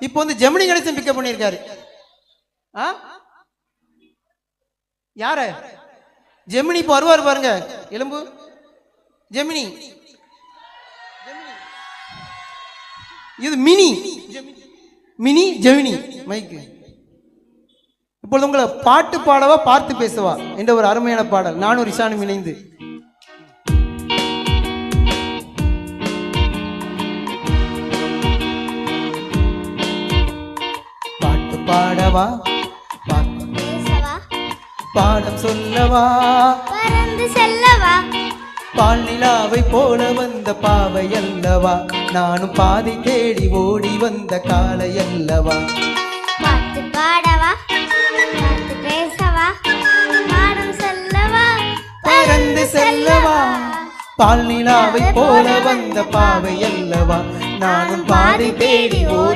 இப்போ வந்து ஜெமினி கணேசன் பிக்கப் பண்ணியிருக்காரு. யார ஜெமினி இப்போ வருவார் பாருங்க. எலும்பு ஜெமினி, இது மினி மினி ஜெமினி மைக்கு. இப்பொழுது உங்களை பாட்டு பாடவா பார்த்து பேசவா என்ற ஒரு அருமையான பாடல் நானும் ரிஷானும் இணைந்து. பாட்டு பாடவா பார்த்து பேசவா பாடம் சொல்லவா பறந்து செல்லவா பால் நிலாவை போல வந்த பாவை அல்லவா நானும் பாதை தேடி ஓடி வந்த காலை அல்லவா. பாட்டு பாடவா பாட்டு பேசவா பாடம் சொல்லவா பறந்து செல்லவா பால் நிலாவை போல வந்த பாவை அல்லவா நானும் பாதை தேடி ஓடி